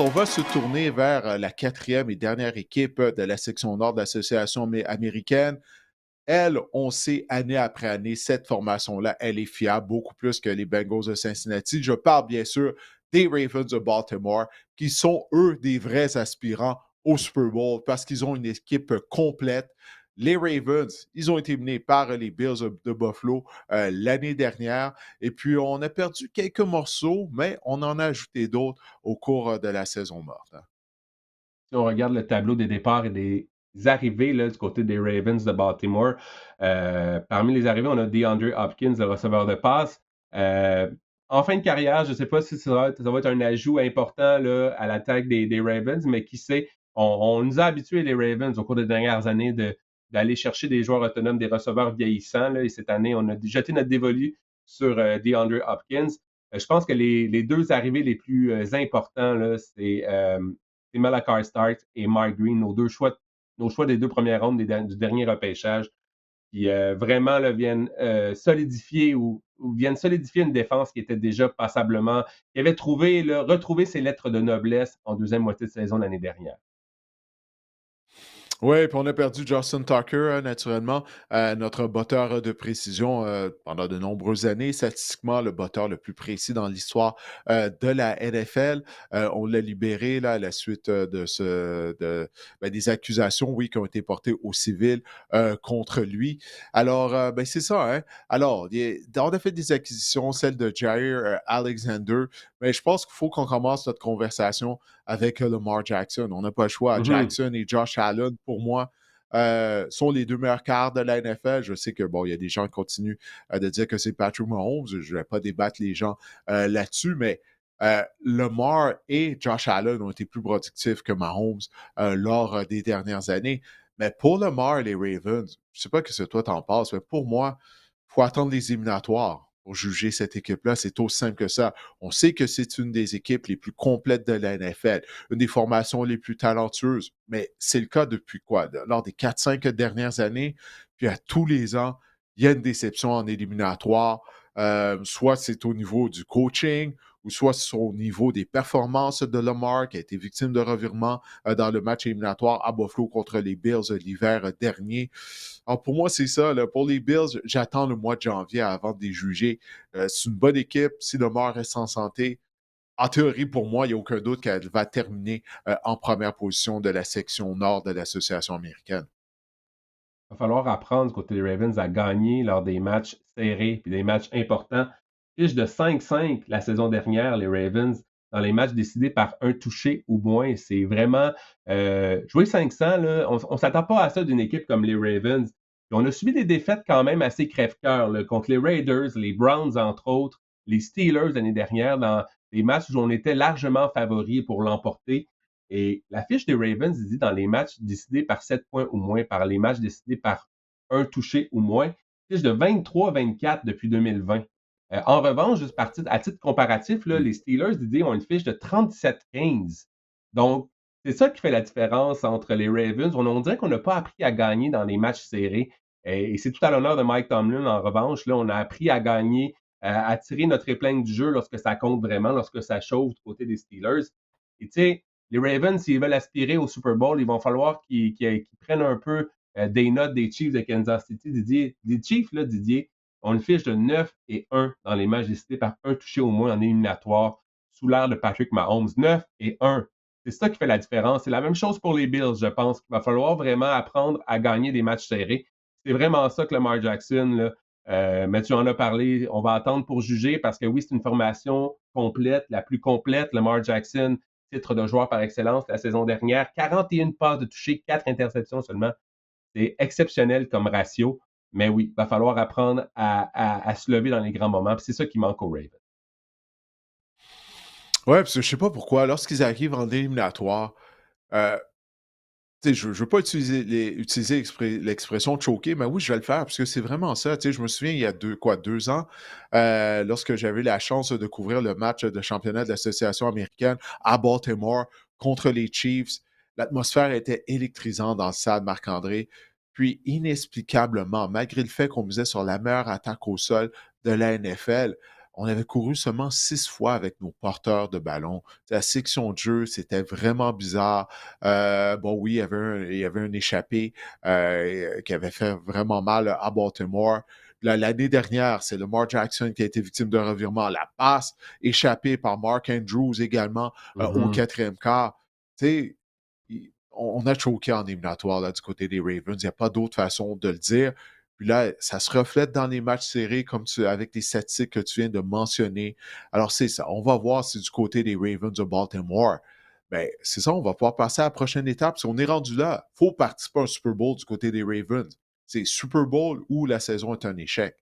on va se tourner vers la quatrième et dernière équipe de la section nord de l'association américaine. Elle, on sait année après année, cette formation-là, elle est fiable beaucoup plus que les Bengals de Cincinnati. Je parle bien sûr des Ravens de Baltimore, qui sont, eux, des vrais aspirants au Super Bowl parce qu'ils ont une équipe complète. Les Ravens, ils ont été menés par les Bills de Buffalo l'année dernière. Et puis, on a perdu quelques morceaux, mais on en a ajouté d'autres au cours de la saison morte. Si on regarde le tableau des départs et des arrivées là, du côté des Ravens de Baltimore, parmi les arrivées, on a DeAndre Hopkins, le receveur de passe. Euh, En fin de carrière, je ne sais pas si ça va être un ajout important là, à l'attaque des Ravens, mais qui sait, on nous a habitués, les Ravens, au cours des dernières années, d'aller chercher des joueurs autonomes, des receveurs vieillissants. Là, et cette année, on a jeté notre dévolu sur DeAndre Hopkins. Je pense que les deux arrivées les plus importants, là, c'est Malachar Starks et Mark Green, nos choix des deux premières rondes du dernier repêchage, qui vraiment là, viennent solidifier ou viennent solidifier une défense qui était déjà passablement, qui avait retrouvé ses lettres de noblesse en deuxième moitié de saison l'année dernière. Oui, puis on a perdu Justin Tucker, naturellement, notre botteur de précision pendant de nombreuses années, statistiquement le botteur le plus précis dans l'histoire de la NFL. On l'a libéré là, à la suite des accusations, oui, qui ont été portées aux civils contre lui. Alors, c'est ça, hein? Alors, on a fait des acquisitions, celle de Jair Alexander, mais je pense qu'il faut qu'on commence notre conversation avec Lamar Jackson. On n'a pas le choix. Mhm. Jackson et Josh Allen, pour moi, sont les deux meilleurs quarts de la NFL. Je sais que bon, il y a des gens qui continuent de dire que c'est Patrick Mahomes. Je ne vais pas débattre les gens là-dessus, mais Lamar et Josh Allen ont été plus productifs que Mahomes lors des dernières années. Mais pour Lamar et les Ravens, je ne sais pas ce que toi t'en penses, mais pour moi, il faut attendre les éliminatoires pour juger cette équipe-là. C'est aussi simple que ça. On sait que c'est une des équipes les plus complètes de la NFL, une des formations les plus talentueuses, mais c'est le cas depuis quoi? Lors des 4-5 dernières années, puis à tous les ans, il y a une déception en éliminatoire. Soit c'est au niveau du coaching, ou soit c'est au niveau des performances de Lamar, qui a été victime de revirement dans le match éliminatoire à Buffalo contre les Bills l'hiver dernier. Alors pour moi, c'est ça. Là. Pour les Bills, j'attends le mois de janvier avant de les juger. C'est une bonne équipe. Si Lamar reste en santé, en théorie, pour moi, il n'y a aucun doute qu'elle va terminer en première position de la section nord de l'association américaine. Il va falloir apprendre du côté des Ravens à gagner lors des matchs serrés et des matchs importants. Fiche de 5-5 la saison dernière, les Ravens, dans les matchs décidés par un touché ou moins. C'est vraiment jouer 500, là, on ne s'attend pas à ça d'une équipe comme les Ravens. Puis on a subi des défaites quand même assez crève-cœur là, contre les Raiders, les Browns, entre autres, les Steelers l'année dernière, dans des matchs où on était largement favoris pour l'emporter. Et la fiche des Ravens dit dans les matchs décidés par 7 points ou moins, par les matchs décidés par un touché ou moins, fiche de 23-24 depuis 2020. En revanche, juste à titre comparatif, là, les Steelers, Didier, ont une fiche de 37-15. Donc, c'est ça qui fait la différence entre les Ravens. On dirait qu'on n'a pas appris à gagner dans les matchs serrés. Et c'est tout à l'honneur de Mike Tomlin. En revanche, là, on a appris à gagner, à tirer notre épingle du jeu lorsque ça compte vraiment, lorsque ça chauffe du côté des Steelers. Et tu sais, les Ravens, s'ils veulent aspirer au Super Bowl, il va falloir qu'ils prennent un peu des notes des Chiefs de Kansas City. Didier, les Chiefs, là, Didier, ont une fiche de 9-1 dans les matchs décidés par un touché au moins en éliminatoire sous l'ère de Patrick Mahomes. 9-1. C'est ça qui fait la différence. C'est la même chose pour les Bills, je pense, qu'il va falloir vraiment apprendre à gagner des matchs serrés. C'est vraiment ça que Lamar Jackson, là, mais tu en as parlé, on va attendre pour juger parce que oui, c'est une formation complète, la plus complète. Lamar Jackson, titre de joueur par excellence la saison dernière. 41 passes de toucher, 4 interceptions seulement. C'est exceptionnel comme ratio. Mais oui, il va falloir apprendre à se lever dans les grands moments. C'est ça qui manque aux Ravens. Ouais, parce que je sais pas pourquoi, lorsqu'ils arrivent en éliminatoire, euh, je ne veux pas utiliser l'expression choquer, mais oui, je vais le faire parce que c'est vraiment ça. Je me souviens, il y a 2 ans, lorsque j'avais la chance de couvrir le match de championnat de l'association américaine à Baltimore contre les Chiefs, l'atmosphère était électrisante dans le stade Marc-André. Puis, inexplicablement, malgré le fait qu'on misait sur la meilleure attaque au sol de la NFL, on avait couru seulement 6 fois avec nos porteurs de ballon. La section de jeu, c'était vraiment bizarre. Bon, oui, il y avait un échappé qui avait fait vraiment mal à Baltimore. L'année dernière, c'est Lamar Jackson qui a été victime d'un revirement. La passe échappée par Mark Andrews également au Mhm. quatrième quart. Tu sais, on a choqué en éliminatoire là, du côté des Ravens. Il n'y a pas d'autre façon de le dire. Puis là, ça se reflète dans les matchs serrés avec les statistiques que tu viens de mentionner. Alors, c'est ça. On va voir si du côté des Ravens de Baltimore, ben, c'est ça, on va pouvoir passer à la prochaine étape. Si on est rendu là, il faut participer à un Super Bowl du côté des Ravens. C'est Super Bowl ou la saison est un échec.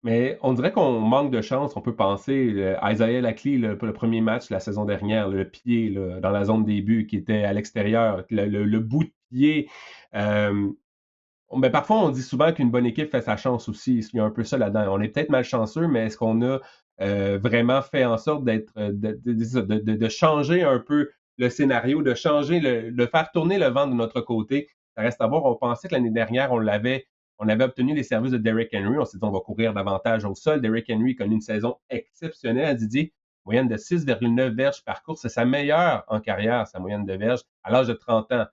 Mais on dirait qu'on manque de chance. On peut penser, Isaiah Likely, le premier match la saison dernière, le pied là, dans la zone des buts qui était à l'extérieur, le bout de pied. euh, Mais parfois, on dit souvent qu'une bonne équipe fait sa chance aussi. Il y a un peu ça là-dedans. On est peut-être malchanceux, mais est-ce qu'on a vraiment fait en sorte de changer un peu le scénario, de changer, de faire tourner le vent de notre côté? Ça reste à voir. On pensait que l'année dernière, on avait obtenu les services de Derrick Henry. On s'est dit on va courir davantage au sol. Derrick Henry connaît une saison exceptionnelle, Didier. Moyenne de 6,9 verges par course. C'est sa meilleure en carrière, sa moyenne de verges, à l'âge de 30 ans.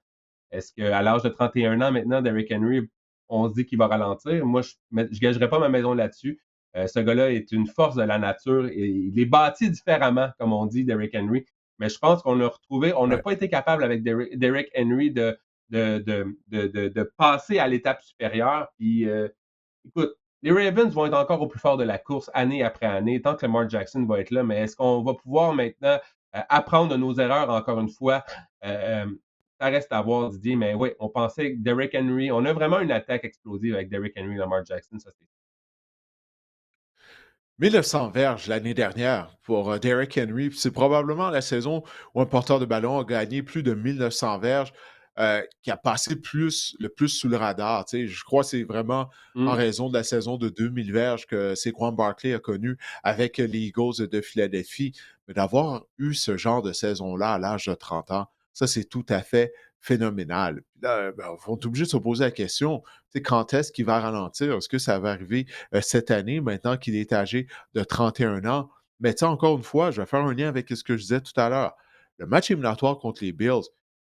Est-ce qu'à l'âge de 31 ans maintenant, Derrick Henry, on se dit qu'il va ralentir? Moi, je ne gagerais pas ma maison là-dessus. Ce gars-là est une force de la nature et il est bâti différemment, comme on dit, Derrick Henry. Mais je pense qu'on a retrouvé, on n'a Ouais. pas été capable avec Derrick Henry de passer à l'étape supérieure. Puis, écoute, les Ravens vont être encore au plus fort de la course année après année, tant que Lamar Jackson va être là. Mais est-ce qu'on va pouvoir maintenant apprendre de nos erreurs encore une fois? Euh, euh, Ça reste à voir, Didier. Mais oui, on pensait que Derrick Henry, on a vraiment une attaque explosive avec Derrick Henry et Lamar Jackson. Ça, c'est 1900 verges l'année dernière pour Derrick Henry. C'est probablement la saison où un porteur de ballon a gagné plus de 1900 verges, qui a passé le plus sous le radar. Tu sais, je crois que c'est vraiment en mm, raison de la saison de 2000 verges que Saquon Barkley a connu avec les Eagles de Philadelphie. Mais d'avoir eu ce genre de saison-là à l'âge de 30 ans, ça, c'est tout à fait phénoménal. Puis là, ben, on est obligé de se poser la question, tu sais, quand est-ce qu'il va ralentir? Est-ce que ça va arriver cette année, maintenant qu'il est âgé de 31 ans? Mais tu sais, encore une fois, je vais faire un lien avec ce que je disais tout à l'heure. Le match éliminatoire contre les Bills,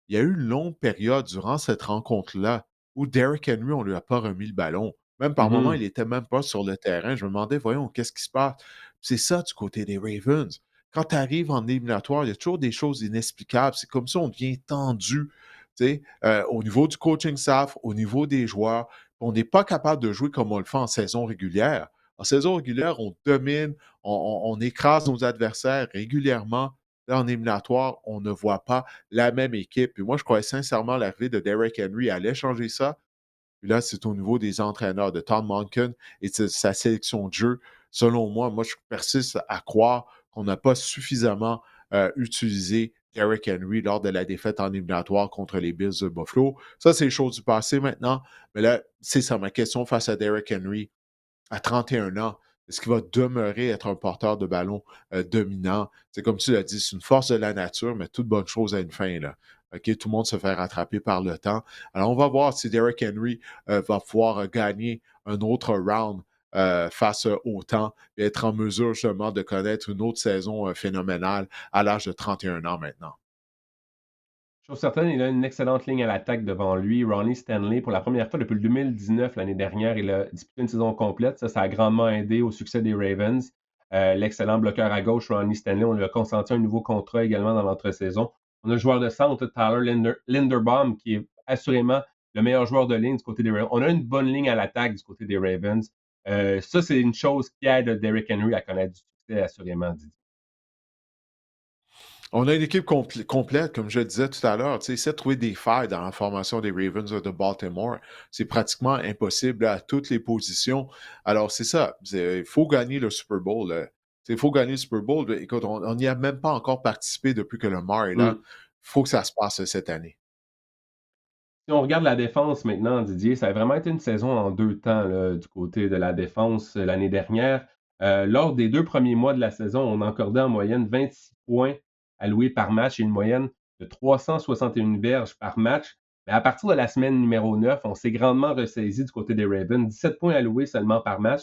il y a eu une longue période durant cette rencontre-là où Derrick Henry, on ne lui a pas remis le ballon. Même par moments, il mhm. n'était même pas sur le terrain. Je me demandais, voyons, qu'est-ce qui se passe? C'est ça du côté des Ravens. Quand tu arrives en éliminatoire, il y a toujours des choses inexplicables. C'est comme ça, on devient tendu, tu sais, au niveau du coaching staff, au niveau des joueurs. On n'est pas capable de jouer comme on le fait en saison régulière. En saison régulière, on domine, on écrase nos adversaires régulièrement. Là, en éliminatoire, on ne voit pas la même équipe. Puis moi, je croyais sincèrement l'arrivée de Derrick Henry allait changer ça. Puis là, c'est au niveau des entraîneurs, de Tom Monken et de sa sélection de jeu. Selon moi, je persiste à croire qu'on n'a pas suffisamment utilisé Derrick Henry lors de la défaite en éliminatoire contre les Bills de Buffalo. Ça, c'est chose du passé maintenant. Mais là, c'est ça ma question face à Derrick Henry à 31 ans. Est-ce qu'il va demeurer être un porteur de ballon dominant? C'est comme tu l'as dit, c'est une force de la nature, mais toute bonne chose a une fin. Là. OK, tout le monde se fait rattraper par le temps. Alors, on va voir si Derrick Henry va pouvoir gagner un autre round face au temps et être en mesure justement de connaître une autre saison phénoménale à l'âge de 31 ans maintenant. Chose certaine, il a une excellente ligne à l'attaque devant lui. Ronnie Stanley, pour la première fois depuis le 2019, l'année dernière, il a disputé une saison complète. Ça a grandement aidé au succès des Ravens. L'excellent bloqueur à gauche, Ronnie Stanley, on lui a consenti un nouveau contrat également dans l'entre-saison. On a le joueur de centre, Tyler Linderbaum, qui est assurément le meilleur joueur de ligne du côté des Ravens. On a une bonne ligne à l'attaque du côté des Ravens. Ça, c'est une chose qui aide Derrick Henry à connaître du succès, assurément, Didier. On a une équipe complète, comme je le disais tout à l'heure. Tu sais, essaie de trouver des failles dans la formation des Ravens de Baltimore. C'est pratiquement impossible là, à toutes les positions. Alors, c'est ça. Il faut gagner le Super Bowl. Il faut gagner le Super Bowl. Écoute, on n'y a même pas encore participé depuis que le Mar est là. Mm. Il faut que ça se passe cette année. Si on regarde la défense maintenant, Didier, ça a vraiment été une saison en deux temps là, du côté de la défense l'année dernière. Lors des 2 premiers mois de la saison, on encordait en moyenne 26 points alloués par match et une moyenne de 361 verges par match. Mais à partir de la semaine numéro 9, on s'est grandement ressaisi du côté des Ravens. 17 points alloués seulement par match.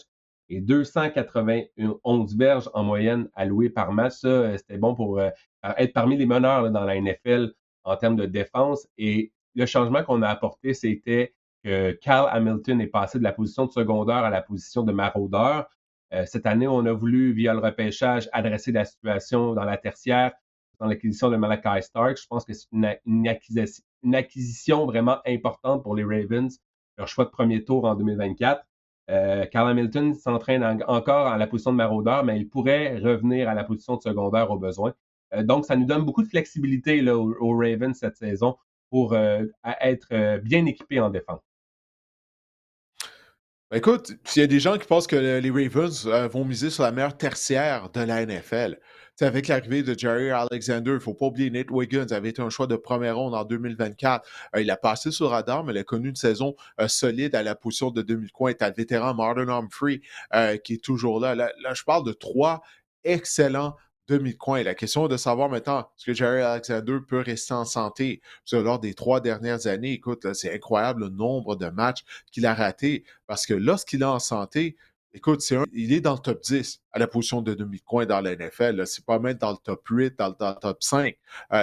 et 291 verges en moyenne allouées par match. Ça, c'était bon pour être parmi les meneurs là, dans la NFL en termes de défense. Et le changement qu'on a apporté, c'était que Kyle Hamilton est passé de la position de secondaire à la position de maraudeur. Cette année, on a voulu, via le repêchage, adresser la situation dans la tertiaire, dans l'acquisition de Malachi Stark. Je pense que c'est une acquisition vraiment importante pour les Ravens, leur choix de premier tour en 2024. Carl Hamilton s'entraîne encore à la position de maraudeur, mais il pourrait revenir à la position de secondaire au besoin. Donc, ça nous donne beaucoup de flexibilité là, aux Ravens cette saison pour être bien équipés en défense. Ben, écoute, s'il y a des gens qui pensent que les Ravens vont miser sur la meilleure tertiaire de la NFL, avec l'arrivée de Jerry Alexander, il ne faut pas oublier Nate Wiggins avait été un choix de première ronde en 2024. Il a passé sur le radar, mais il a connu une saison solide à la position de demi-coin. Tu as le vétéran Marlon Humphrey qui est toujours là. Là, je parle de trois excellents demi-coin. La question est de savoir maintenant, est-ce que Jerry Alexander peut rester en santé? Parce que lors des 3 dernières années, écoute, là, c'est incroyable le nombre de matchs qu'il a ratés. Parce que lorsqu'il est en santé, écoute, il est dans le top 10 à la position de demi-coin dans la NFL. C'est pas même dans le top 8, dans le top 5.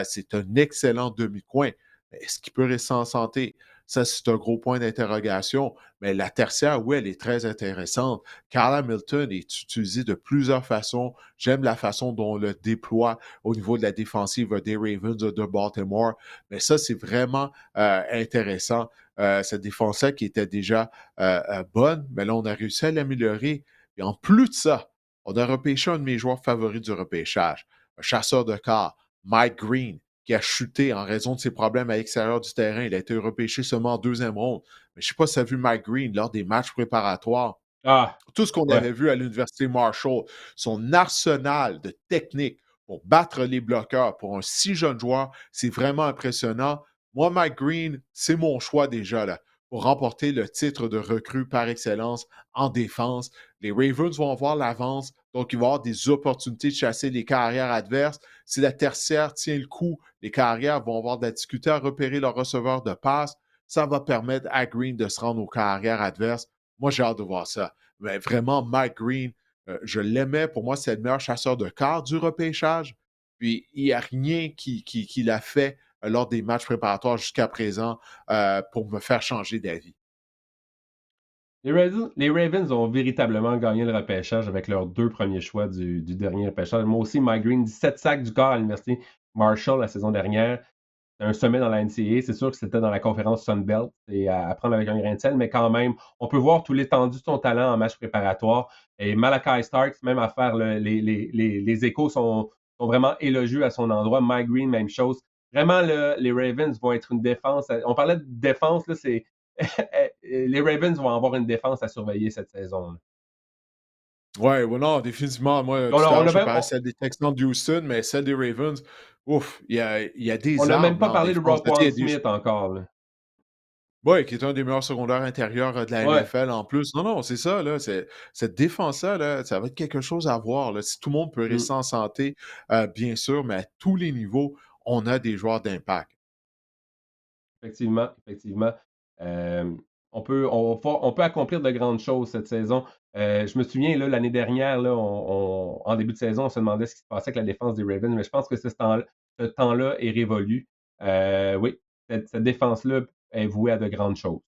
C'est un excellent demi-coin. Mais est-ce qu'il peut rester en santé? Ça, c'est un gros point d'interrogation. Mais la tertiaire, oui, elle est très intéressante. Carl Hamilton est utilisé de plusieurs façons. J'aime la façon dont on le déploie au niveau de la défensive des Ravens de Baltimore. Mais ça, c'est vraiment intéressant. Cette défense-là qui était déjà bonne, mais là, on a réussi à l'améliorer. Et en plus de ça, on a repêché un de mes joueurs favoris du repêchage, un chasseur de quart, Mike Green, qui a chuté en raison de ses problèmes à l'extérieur du terrain. Il a été repêché seulement en deuxième ronde. Mais je ne sais pas si tu as vu Mike Green lors des matchs préparatoires. Ah, Tout ce qu'on ouais. avait vu à l'Université Marshall, son arsenal de techniques pour battre les bloqueurs pour un si jeune joueur, c'est vraiment impressionnant. Moi, Mike Green, c'est mon choix déjà là, pour remporter le titre de recrue par excellence en défense. Les Ravens vont avoir l'avance, donc ils vont avoir des opportunités de chasser les carrières adverses. Si la tertiaire tient le coup, les carrières vont avoir de la difficulté à repérer leur receveur de passe. Ça va permettre à Green de se rendre aux carrières adverses. Moi, j'ai hâte de voir ça. Mais vraiment, Mike Green, je l'aimais. Pour moi, c'est le meilleur chasseur de quart du repêchage. Puis, il n'y a rien qui l'a fait lors des matchs préparatoires jusqu'à présent pour me faire changer d'avis. Les Ravens ont véritablement gagné le repêchage avec leurs deux premiers choix du dernier repêchage. Moi aussi, Mike Green, 17 sacs du corps à l'Université Marshall la saison dernière. Un sommet dans la NCAA. C'est sûr que c'était dans la conférence Sun Belt et à prendre avec un grain de sel, mais quand même, on peut voir tout l'étendue de son talent en match préparatoire. Et Malachi Starks, même à faire, les échos sont vraiment élogieux à son endroit. Mike Green, même chose. Vraiment, là, les Ravens vont être une défense. On parlait de défense, là, c'est. Les Ravens vont avoir une défense à surveiller cette saison. Là. Ouais, ouais, non, définitivement. Moi, On tout à l'heure, n'a je même, parlais celle des Texans de Houston, mais celle des Ravens, ouf, il y a des même armes pas là, en parlé de défense. Tu sais, il Roquan y a des, Smith encore. Là. ouais, qui est un des meilleurs secondaires intérieurs de la Ouais. NFL en plus. Non, non, c'est ça, là. Cette défense-là, là, ça va être quelque chose à voir. Là. Si tout le monde peut Mm. rester en santé, bien sûr, mais à tous les niveaux, on a des joueurs d'impact. Effectivement, effectivement. Euh, on peut accomplir de grandes choses cette saison. Je me souviens, là, l'année dernière, là, en début de saison, on se demandait ce qui se passait avec la défense des Ravens, mais je pense que ce temps-là est révolu. Oui, cette défense-là est vouée à de grandes choses.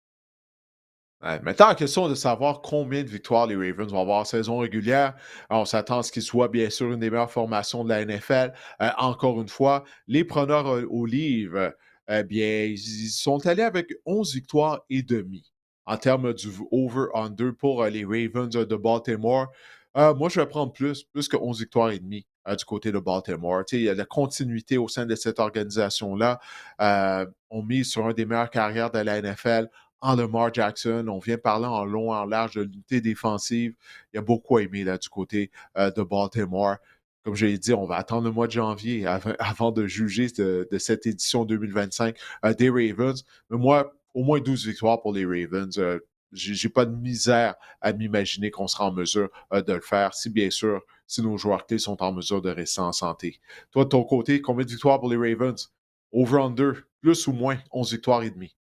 Ouais, maintenant, la question de savoir combien de victoires les Ravens vont avoir en saison régulière. On s'attend à ce qu'ils soient, bien sûr, une des meilleures formations de la NFL. Encore une fois, les preneurs au livre, bien, ils sont allés avec 11 victoires et demi en termes du over-under pour les Ravens de Baltimore. Moi, je vais prendre plus que 11 victoires et demi du côté de Baltimore. Tu sais, il y a de la continuité au sein de cette organisation-là. On mise sur un des meilleures carrières de la NFL en Lamar Jackson. On vient parler en long, en large de l'unité défensive. Il y a beaucoup à aimer là, du côté de Baltimore. Comme je l'ai dit, on va attendre le mois de janvier avant de juger de cette édition 2025 des Ravens. Mais moi, au moins 12 victoires pour les Ravens. J'ai pas de misère à m'imaginer qu'on sera en mesure de le faire, si bien sûr, si nos joueurs clés sont en mesure de rester en santé. Toi, de ton côté, combien de victoires pour les Ravens? Over-under, plus ou moins 11 victoires et demi.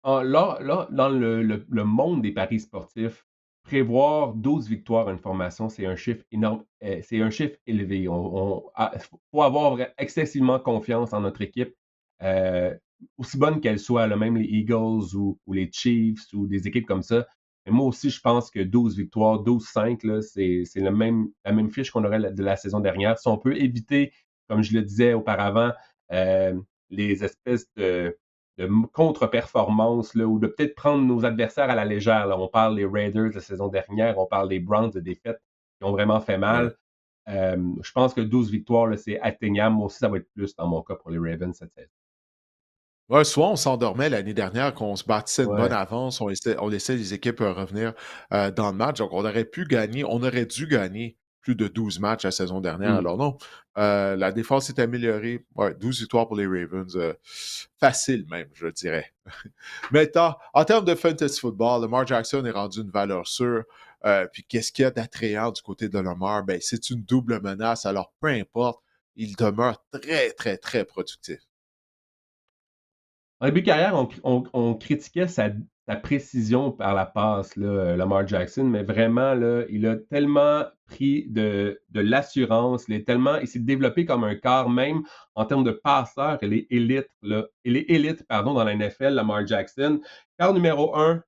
Là, dans le monde des paris sportifs, prévoir 12 victoires à une formation, c'est un chiffre énorme, c'est un chiffre élevé. Il faut avoir excessivement confiance en notre équipe, euh, aussi bonne qu'elle soit, là, même les Eagles ou les Chiefs ou des équipes comme ça. Mais moi aussi, je pense que 12 victoires, 12-5, là, c'est la même fiche qu'on aurait de la saison dernière. Si on peut éviter, comme je le disais auparavant, euh, les espèces de contre-performance là, ou de peut-être prendre nos adversaires à la légère. Là. On parle des Raiders de la saison dernière, on parle des Browns de défaites qui ont vraiment fait Ouais. mal. Je pense que 12 victoires, là, c'est atteignable. Moi aussi, ça va être plus dans mon cas pour les Ravens cette saison. Ouais, souvent, on s'endormait l'année dernière, qu'on se bâtissait une bonne Ouais. avance, on laissait les équipes revenir dans le match. Donc, on aurait dû gagner plus de 12 matchs la saison dernière. Mm. Alors non, la défense s'est améliorée. Ouais, 12 victoires pour les Ravens. Facile même, je dirais. Maintenant, en termes de fantasy football, Lamar Jackson est rendu une valeur sûre. Puis qu'est-ce qu'il y a d'attrayant du côté de Lamar? Ben, c'est une double menace. Alors, peu importe, il demeure très, très, très productif. En début de carrière, on critiquait sa précision par la passe, là, Lamar Jackson, mais vraiment, là, il a tellement pris de l'assurance, il s'est développé comme un quart, même en termes de passeur, il est élite, là. Il est élite, pardon, dans la NFL, Lamar Jackson. Quart numéro un,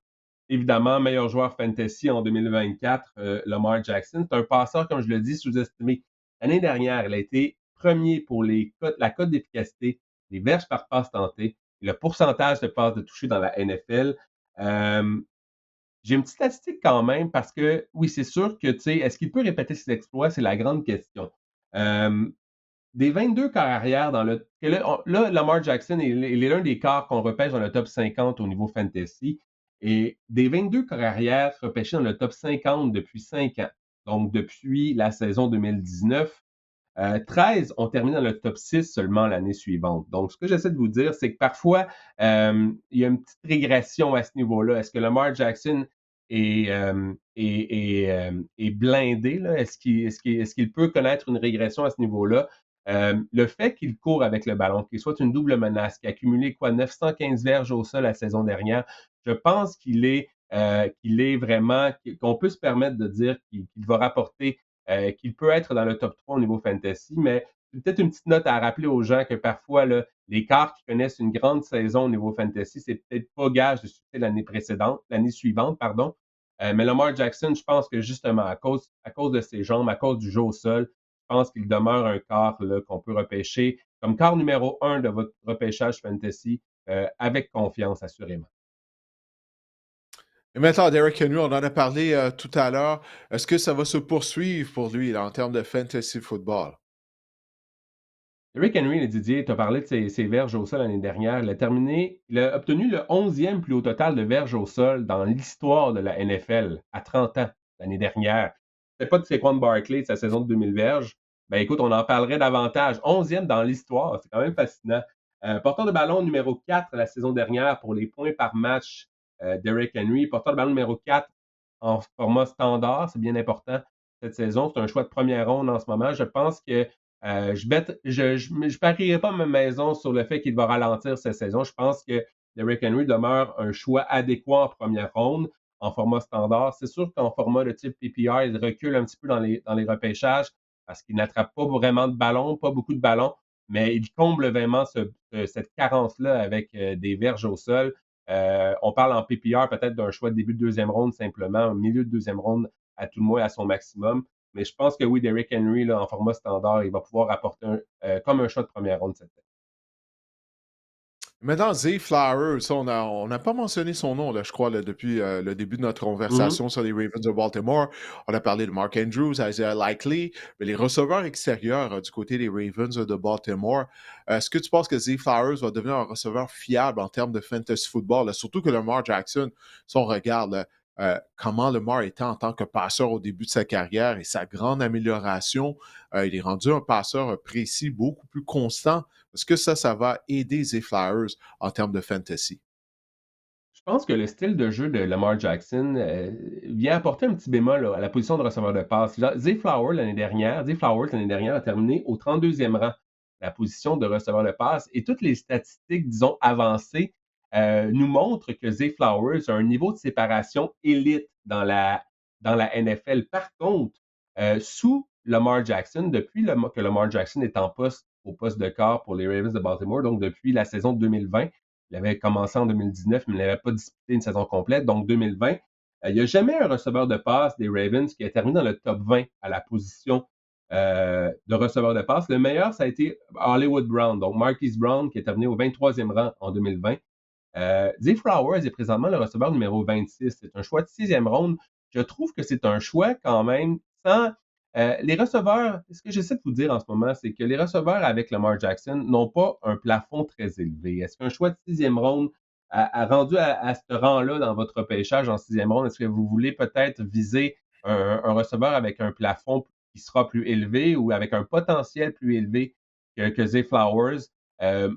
évidemment, meilleur joueur fantasy en 2024, Lamar Jackson. C'est un passeur, comme je le dis, sous-estimé. L'année dernière, il a été premier pour la cote d'efficacité, les verges par passe tentée, le pourcentage de passes de toucher dans la NFL. Euh, j'ai une petite statistique quand même parce que, oui, c'est sûr que, tu sais, est-ce qu'il peut répéter ses exploits? C'est la grande question. Euh, des 22 corps arrière dans le. Là, Lamar Jackson, il est l'un des corps qu'on repêche dans le top 50 au niveau fantasy. Et des 22 corps arrière repêchés dans le top 50 depuis 5 ans, donc depuis la saison 2019, 13 ont terminé dans le top 6 seulement l'année suivante. Donc, ce que j'essaie de vous dire, c'est que parfois, il y a une petite régression à ce niveau-là. Est-ce que Lamar Jackson est blindé? Là? Est-ce qu'il peut connaître une régression à ce niveau-là? Le fait qu'il court avec le ballon, qu'il soit une double menace, qu'il a accumulé quoi, 915 verges au sol la saison dernière, je pense qu'il est vraiment, qu'on peut se permettre de dire qu'il va rapporter qu'il peut être dans le top 3 au niveau fantasy, mais peut-être une petite note à rappeler aux gens que parfois, là, les quarts qui connaissent une grande saison au niveau fantasy, c'est peut-être pas gage de succès l'année suivante, pardon. Mais Lamar Jackson, je pense que justement, à cause de ses jambes, à cause du jeu au sol, je pense qu'il demeure un quart là, qu'on peut repêcher comme quart numéro un de votre repêchage fantasy avec confiance, assurément. Et maintenant, Derrick Henry, on en a parlé tout à l'heure. Est-ce que ça va se poursuivre pour lui là, en termes de fantasy football? Rick Henry, le Didier, tu as parlé de ses verges au sol l'année dernière. Il a obtenu le 11e plus haut total de verges au sol dans l'histoire de la NFL à 30 ans l'année dernière. C'est pas de Saquon Barkley de sa saison de 2000 verges. Ben écoute, on en parlerait davantage. 11e dans l'histoire, c'est quand même fascinant. Porteur de ballon numéro 4 la saison dernière pour les points par match, Derrick Henry. Porteur de ballon numéro 4 en format standard, c'est bien important cette saison. C'est un choix de première ronde en ce moment. Je pense que je parierais pas ma maison sur le fait qu'il va ralentir cette saison. Je pense que Derrick Henry demeure un choix adéquat en première ronde, en format standard. C'est sûr qu'en format de type PPR, il recule un petit peu dans les repêchages parce qu'il n'attrape pas vraiment de ballon, pas beaucoup de ballons, mais il comble vraiment cette carence-là avec des verges au sol. On parle en PPR peut-être d'un choix de début de deuxième ronde simplement, un milieu de deuxième ronde à tout le moins à son maximum. Mais je pense que oui, Derrick Henry, là, en format standard, il va pouvoir apporter comme un shot de première ronde cette année. Maintenant, Zay Flowers, ça, on n'a pas mentionné son nom, là, je crois, là, depuis le début de notre Mhm. conversation sur les Ravens de Baltimore. On a parlé de Mark Andrews, Isaiah Likely, mais les receveurs extérieurs du côté des Ravens de Baltimore. Est-ce que tu penses que Zay Flowers va devenir un receveur fiable en termes de fantasy football? Là? Surtout que Lamar Jackson, si on regarde là, comment Lamar était en tant que passeur au début de sa carrière et sa grande amélioration, il est rendu un passeur précis, beaucoup plus constant. Est-ce que ça va aider Zay Flowers en termes de fantasy? Je pense que le style de jeu de Lamar Jackson vient apporter un petit bémol là, à la position de receveur de passe. Zay Flowers l'année dernière a terminé au 32e rang, la position de receveur de passe. Et toutes les statistiques, disons, avancées nous montrent que Zay Flowers a un niveau de séparation élite dans la NFL. Par contre, sous Lamar Jackson, depuis que Lamar Jackson est au poste de quart pour les Ravens de Baltimore, donc depuis la saison 2020, il avait commencé en 2019, mais il n'avait pas disputé une saison complète, donc 2020. Il n'y a jamais un receveur de passe des Ravens qui a terminé dans le top 20 à la position de receveur de passe. Le meilleur, ça a été Hollywood Brown, donc Marquise Brown, qui est terminé au 23e rang en 2020. Zay Flowers est présentement le receveur numéro 26. C'est un choix de sixième ronde. Je trouve que c'est un choix quand même sans. Les receveurs, ce que j'essaie de vous dire en ce moment, c'est que les receveurs avec Lamar Jackson n'ont pas un plafond très élevé. Est-ce qu'un choix de sixième ronde rendu à ce rang-là dans votre pêchage en sixième ronde, est-ce que vous voulez peut-être viser un receveur avec un plafond qui sera plus élevé ou avec un potentiel plus élevé que Zay Flowers?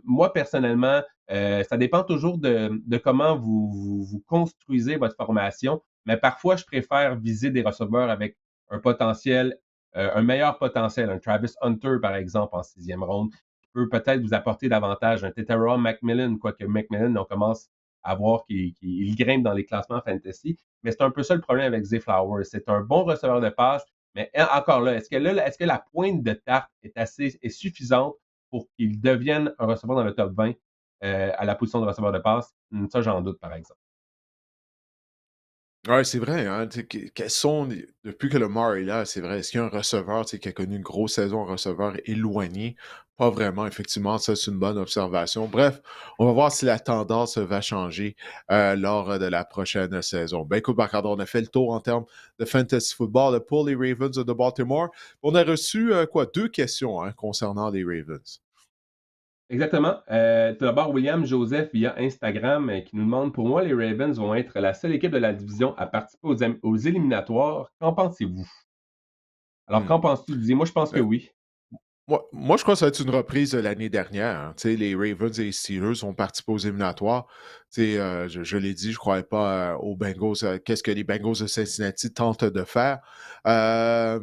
Moi, personnellement, ça dépend toujours de comment vous construisez votre formation, mais parfois, je préfère viser des receveurs avec un potentiel, un meilleur potentiel, un Travis Hunter, par exemple, en sixième ronde, qui peut peut-être vous apporter davantage, un Tetairoa Macmillan, quoique Macmillan, on commence à voir qu'il grimpe dans les classements fantasy, mais c'est un peu ça le problème avec Zay Flowers. C'est un bon receveur de passe, mais encore là, est-ce que la pointe de tarte est suffisante pour qu'il devienne un receveur dans le top 20 à la position de receveur de passe? Ça, j'en doute, par exemple. Ouais, c'est vrai, hein, tu sais, quels sont depuis que Lamar est là, c'est vrai, est-ce qu'il y a un receveur, tu sais, qui a connu une grosse saison, un receveur éloigné? Pas vraiment, effectivement, ça, c'est une bonne observation. Bref, on va voir si la tendance va changer lors de la prochaine saison. Ben écoute, Bacard, on a fait le tour en termes de fantasy football pour les Ravens de Baltimore. On a reçu, quoi, 2 questions hein, concernant les Ravens. Exactement. Tout d'abord, William Joseph via Instagram qui nous demande: pour moi, les Ravens vont être la seule équipe de la division à participer aux éliminatoires. Qu'en pensez-vous? Alors, Hmm. qu'en penses-tu, Didier? Moi, je pense que Euh, oui. moi, je crois que ça va être une reprise de l'année dernière, hein. Tu sais, les Ravens et les Steelers ont participé aux éliminatoires. Tu sais, je l'ai dit, je ne croyais pas aux Bengals. Qu'est-ce que les Bengals de Cincinnati tentent de faire?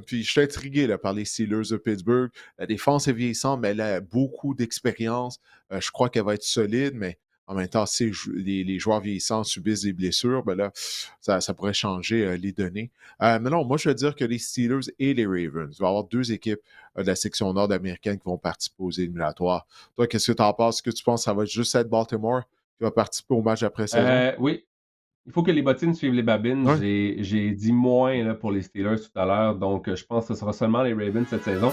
Puis je suis intrigué là, par les Steelers de Pittsburgh. La défense est vieillissante, mais elle a beaucoup d'expérience. Je crois qu'elle va être solide, mais en même temps, si les joueurs vieillissants subissent des blessures, ben là, ça pourrait changer les données. Mais non, moi, je veux dire que les Steelers et les Ravens, il va y avoir 2 équipes de la section nord américaine qui vont participer aux éliminatoires. Toi, qu'est-ce que tu en penses? Est-ce que tu penses que ça va juste être Baltimore qui va participer au match après-saison? Oui, il faut que les bottines suivent les babines. Oui. J'ai dit moins là, pour les Steelers tout à l'heure, donc je pense que ce sera seulement les Ravens cette saison.